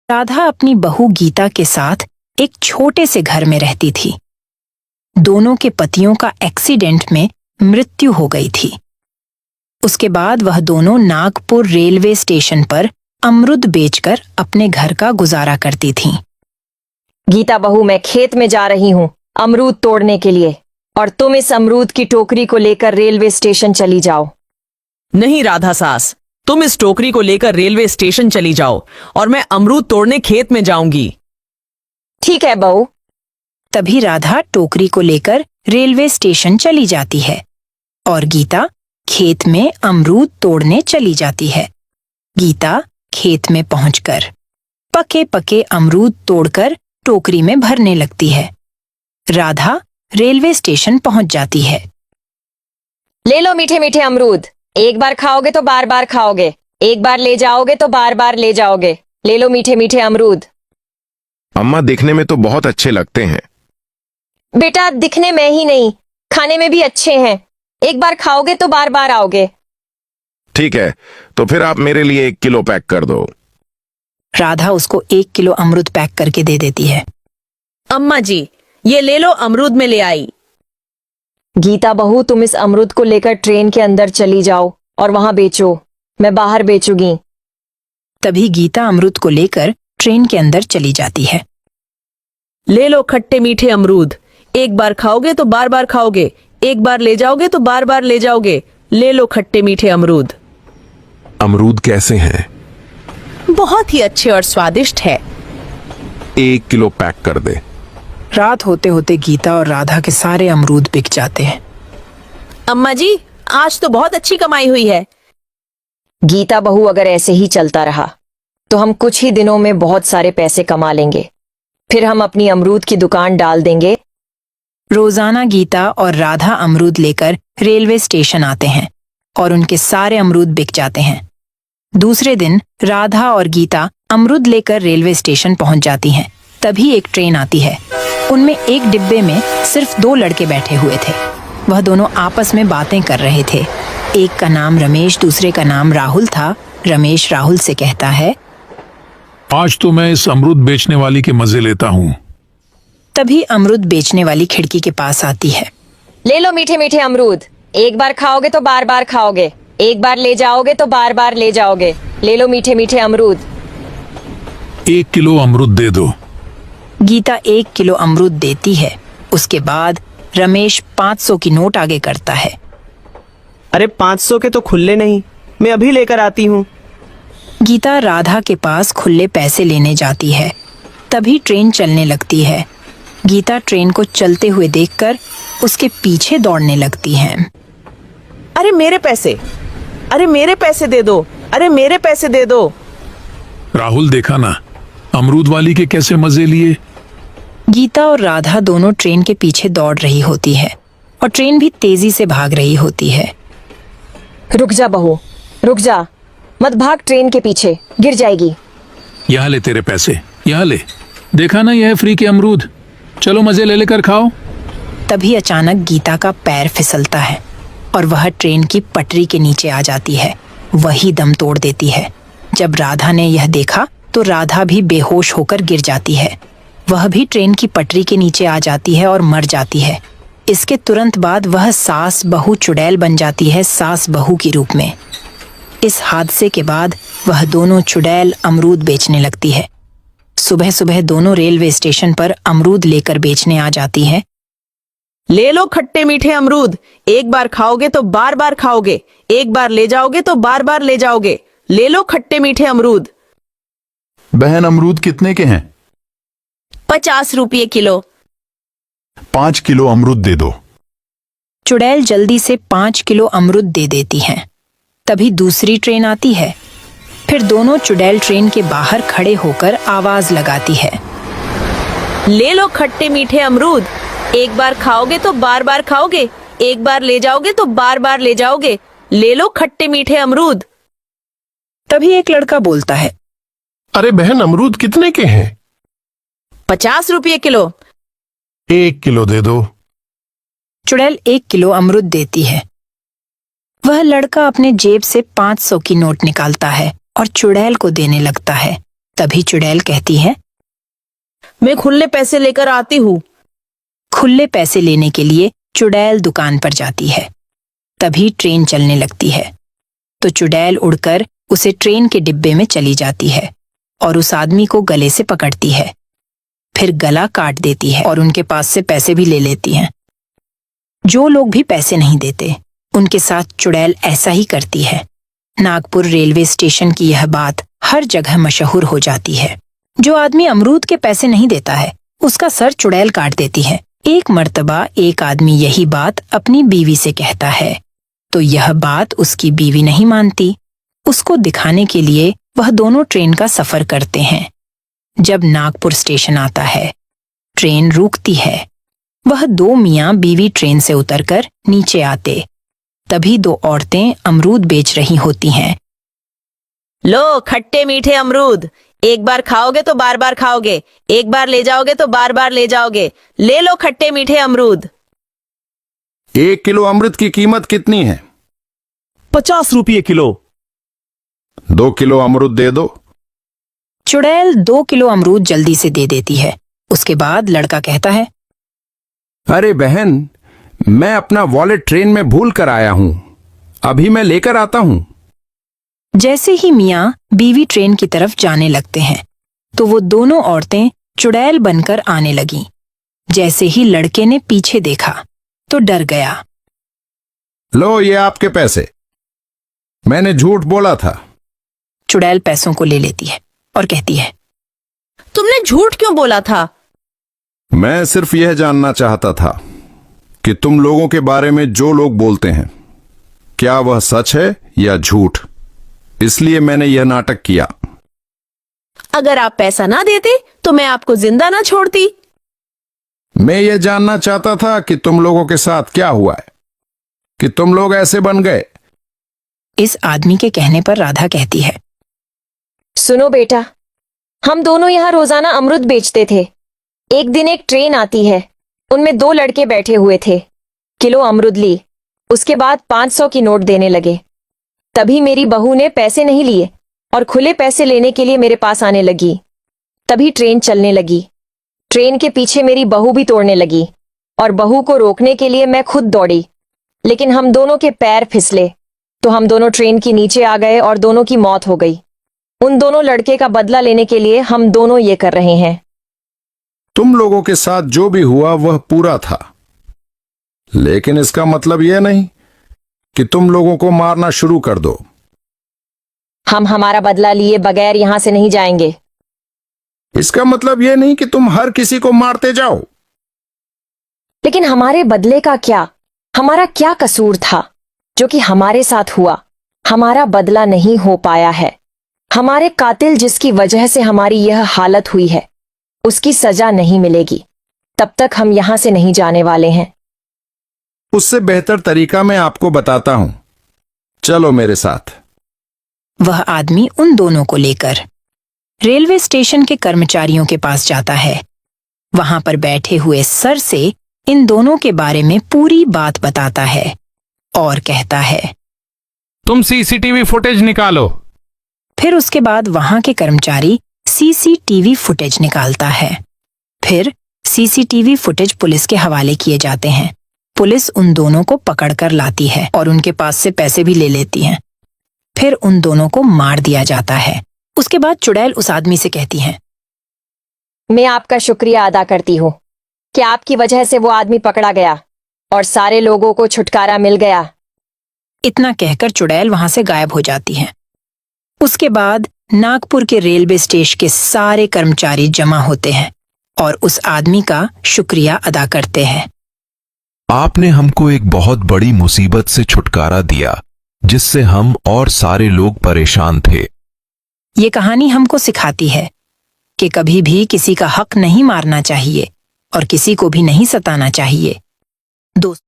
राधा अपनी बहू गीता के साथ एक छोटे से घर में रहती थी। दोनों के पतियों का एक्सीडेंट में मृत्यु हो गई थी। उसके बाद वह दोनों नागपुर रेलवे स्टेशन पर अमरूद बेचकर अपने घर का गुजारा करती थीं। गीता बहू, मैं खेत में जा रही हूँ अमरूद तोड़ने के लिए, और तुम इस अमरूद की टोकरी को लेकर रेलवे स्टेशन चली जाओ। नहीं राधा सास, तुम इस टोकरी को लेकर रेलवे स्टेशन चली जाओ और मैं अमरूद तोड़ने खेत में जाऊंगी। ठीक है बहू। तभी राधा टोकरी को लेकर रेलवे स्टेशन चली जाती है और गीता खेत में अमरूद तोड़ने चली जाती है। गीता खेत में पहुंचकर पके पके अमरूद तोड़कर टोकरी में भरने लगती है। राधा रेलवे स्टेशन पहुंच जाती है। ले लो मीठे मीठे अमरूद, एक बार खाओगे तो बार बार खाओगे, एक बार ले जाओगे तो बार बार ले जाओगे। ले लो मीठे मीठे अमरूद। अम्मा, देखने में तो बहुत अच्छे लगते हैं। बेटा, दिखने में ही नहीं, खाने में भी अच्छे हैं। एक बार खाओगे तो बार बार आओगे। ठीक है, तो फिर आप मेरे लिए 1 किलो पैक कर दो। राधा उसको 1 किलो अमरूद पैक करके दे देती है। अम्मा जी, ये ले लो, अमरूद में ले आई। गीता बहू, तुम इस अमरूद को लेकर ट्रेन के अंदर चली जाओ और वहां बेचो, मैं बाहर बेचूंगी। तभी गीता अमरूद को लेकर ट्रेन के अंदर चली जाती है। ले लो खट्टे मीठे अमरूद, एक बार खाओगे तो बार बार खाओगे, एक बार ले जाओगे तो बार बार ले जाओगे। ले लो खट्टे मीठे अमरूद। अमरूद कैसे हैं? बहुत ही अच्छे और स्वादिष्ट है। 1 किलो पैक कर दे। रात होते होते गीता और राधा के सारे अमरूद बिक जाते हैं। अम्मा जी, आज तो बहुत अच्छी कमाई हुई है। गीता बहू, अगर ऐसे ही चलता रहा तो हम कुछ ही दिनों में बहुत सारे पैसे कमा लेंगे, फिर हम अपनी अमरूद की दुकान डाल देंगे। रोजाना गीता और राधा अमरूद लेकर रेलवे स्टेशन आते हैं और उनके सारे अमरूद बिक जाते हैं। दूसरे दिन राधा और गीता अमरूद लेकर रेलवे स्टेशन पहुंच जाती हैं। तभी एक ट्रेन आती है। उनमें एक डिब्बे में सिर्फ 2 लड़के बैठे हुए थे। वह दोनों आपस में बातें कर रहे थे। एक का नाम रमेश, दूसरे का नाम राहुल था। रमेश राहुल से कहता है, आज तो मैं इस अमरूद बेचने वाली के मजे लेता हूँ। तभी अमरूद बेचने वाली खिड़की के पास आती है। ले लो मीठे मीठे अमरूद, एक बार खाओगे तो बार बार खाओगे, एक बार ले जाओगे तो बार बार ले जाओगे। ले लो मीठे मीठे अमरूद। 1 किलो अमरूद दे दो। गीता 1 किलो अमरूद देती है। उसके बाद रमेश 500 की नोट आगे करता है। अरे 500 के तो खुले नहीं, मैं अभी लेकर आती हूँ। गीता राधा के पास खुले पैसे लेने जाती है। तभी ट्रेन चलने लगती है। गीता ट्रेन को चलते हुए देखकर उसके पीछे दौड़ने लगती है। अरे मेरे पैसे, अरे मेरे पैसे दे दो, अरे मेरे पैसे दे दो। राहुल, देखा ना अमरूद वाली के कैसे मजे लिए। गीता और राधा दोनों ट्रेन के पीछे दौड़ रही होती है और ट्रेन भी तेजी से भाग रही होती है। रुक जा बहू, रुक जा, मत भाग, ट्रेन के पीछे गिर जाएगी। यहाँ ले तेरे पैसे, यहाँ ले। देखा ना, यह है फ्री के अमरूद, चलो मजे ले लेकर खाओ। तभी अचानक गीता का पैर फिसलता है और वह ट्रेन की पटरी के नीचे आ जाती है। वही दम तोड़ देती है। जब राधा ने यह देखा तो राधा भी बेहोश होकर गिर जाती है। वह भी ट्रेन की पटरी के नीचे आ जाती है और मर जाती है। इसके तुरंत बाद वह सास बहू चुड़ैल बन जाती है, सास बहू के रूप में। इस हादसे के बाद वह दोनों चुड़ैल अमरूद बेचने लगती है। सुबह सुबह दोनों रेलवे स्टेशन पर अमरूद लेकर बेचने आ जाती है। ले लो खट्टे मीठे अमरूद, एक बार खाओगे तो बार बार खाओगे, एक बार ले जाओगे तो बार बार ले जाओगे। ले लो खट्टे मीठे अमरूद। बहन, अमरूद कितने के हैं? 50 रुपये किलो। 5 किलो अमरूद दे दो। चुड़ैल जल्दी से 5 किलो अमरूद दे देती हैं। तभी दूसरी ट्रेन आती है। फिर दोनों चुड़ैल ट्रेन के बाहर खड़े होकर आवाज लगाती है। ले लो खट्टे मीठे अमरूद, एक बार खाओगे तो बार बार खाओगे, एक बार ले जाओगे तो बार बार ले जाओगे। ले लो खट्टे मीठे अमरूद। तभी एक लड़का बोलता है, अरे बहन, अमरूद कितने के हैं? 50 रुपये किलो। 1 किलो दे दो। चुड़ैल 1 किलो अमरूद देती है। वह लड़का अपने जेब से 500 की नोट निकालता है और चुड़ैल को देने लगता है। तभी चुड़ैल कहती है, मैं खुले पैसे लेकर आती हूँ। खुले पैसे लेने के लिए चुड़ैल दुकान पर जाती है। तभी ट्रेन चलने लगती है। तो चुड़ैल उड़कर उसे ट्रेन के डिब्बे में चली जाती है और उस आदमी को गले से पकड़ती है। फिर गला काट देती है और उनके पास से पैसे भी ले लेती है। जो लोग भी पैसे नहीं देते, उनके साथ चुड़ैल ऐसा ही करती है। नागपुर रेलवे स्टेशन की यह बात हर जगह मशहूर हो जाती है। जो आदमी अमरूद के पैसे नहीं देता है, उसका सर चुड़ैल काट देती है। एक मर्तबा एक आदमी यही बात अपनी बीवी से कहता है, तो यह बात उसकी बीवी नहीं मानती। उसको दिखाने के लिए वह दोनों ट्रेन का सफर करते हैं। जब नागपुर स्टेशन आता है, ट्रेन रुकती है। वह दो मियाँ बीवी ट्रेन से उतरकर नीचे आते। तभी दो औरतें अमरूद बेच रही होती हैं। लो खट्टे मीठे अमरूद, एक बार खाओगे तो बार बार खाओगे, एक बार ले जाओगे तो बार बार ले जाओगे। ले लो खट्टे मीठे अमरूद। 1 किलो अमृत की कीमत कितनी है? 50 रुपये किलो। 2 किलो अमरूद दे दो। चुड़ैल 2 किलो अमरूद जल्दी से दे देती है। उसके बाद लड़का कहता है, अरे बहन, मैं अपना वॉलेट ट्रेन में भूल कर आया हूं, अभी मैं लेकर आता हूं। जैसे ही मियाँ बीवी ट्रेन की तरफ जाने लगते हैं, तो वो दोनों औरतें चुड़ैल बनकर आने लगीं। जैसे ही लड़के ने पीछे देखा तो डर गया। लो ये आपके पैसे, मैंने झूठ बोला था। चुड़ैल पैसों को ले लेती है और कहती है, तुमने झूठ क्यों बोला था? मैं सिर्फ यह जानना चाहता था कि तुम लोगों के बारे में जो लोग बोलते हैं, क्या वह सच है या झूठ, इसलिए मैंने यह नाटक किया। अगर आप पैसा ना देते तो मैं आपको जिंदा ना छोड़ती। मैं यह जानना चाहता था कि तुम लोगों के साथ क्या हुआ है कि तुम लोग ऐसे बन गए। इस आदमी के कहने पर राधा कहती है, सुनो बेटा, हम दोनों यहाँ रोजाना अमरूद बेचते थे। एक दिन एक ट्रेन आती है, उनमें 2 लड़के बैठे हुए थे। किलो अमरूद ली, उसके बाद 500 की नोट देने लगे। तभी मेरी बहू ने पैसे नहीं लिए और खुले पैसे लेने के लिए मेरे पास आने लगी। तभी ट्रेन चलने लगी। ट्रेन के पीछे मेरी बहू भी तोड़ने लगी और बहू को रोकने के लिए मैं खुद दौड़ी, लेकिन हम दोनों के पैर फिसले तो हम दोनों ट्रेन के नीचे आ गए और दोनों की मौत हो गई। उन दोनों लड़के का बदला लेने के लिए हम दोनों ये कर रहे हैं। तुम लोगों के साथ जो भी हुआ वह पूरा था, लेकिन इसका मतलब यह नहीं कि तुम लोगों को मारना शुरू कर दो। हम हमारा बदला लिए बगैर यहां से नहीं जाएंगे। इसका मतलब यह नहीं कि तुम हर किसी को मारते जाओ। लेकिन हमारे बदले का क्या? हमारा क्या कसूर था जो कि हमारे साथ हुआ? हमारा बदला नहीं हो पाया है। हमारे कातिल जिसकी वजह से हमारी यह हालत हुई है, उसकी सजा नहीं मिलेगी। तब तक हम यहां से नहीं जाने वाले हैं। उससे बेहतर तरीका मैं आपको बताता हूं, चलो मेरे साथ। वह आदमी उन दोनों को लेकर रेलवे स्टेशन के कर्मचारियों के पास जाता है। वहां पर बैठे हुए सर से इन दोनों के बारे में पूरी बात बताता है और कहता है, तुम सीसीटीवी फुटेज निकालो। फिर उसके बाद वहां के कर्मचारी सीसीटीवी फुटेज निकालता है। फिर सीसीटीवी फुटेज पुलिस के हवाले किए जाते हैं। पुलिस उन दोनों को पकड़कर लाती है और उनके पास से पैसे भी ले लेती है। फिर उन दोनों को मार दिया जाता है। उसके बाद चुड़ैल उस आदमी से कहती है, मैं आपका शुक्रिया अदा करती हूँ कि आपकी वजह से वो आदमी पकड़ा गया और सारे लोगों को छुटकारा मिल गया। इतना कहकर चुड़ैल वहां से गायब हो जाती है। उसके बाद नागपुर के रेलवे स्टेशन के सारे कर्मचारी जमा होते हैं और उस आदमी का शुक्रिया अदा करते हैं। आपने हमको एक बहुत बड़ी मुसीबत से छुटकारा दिया, जिससे हम और सारे लोग परेशान थे। ये कहानी हमको सिखाती है कि कभी भी किसी का हक नहीं मारना चाहिए और किसी को भी नहीं सताना चाहिए। दोस्त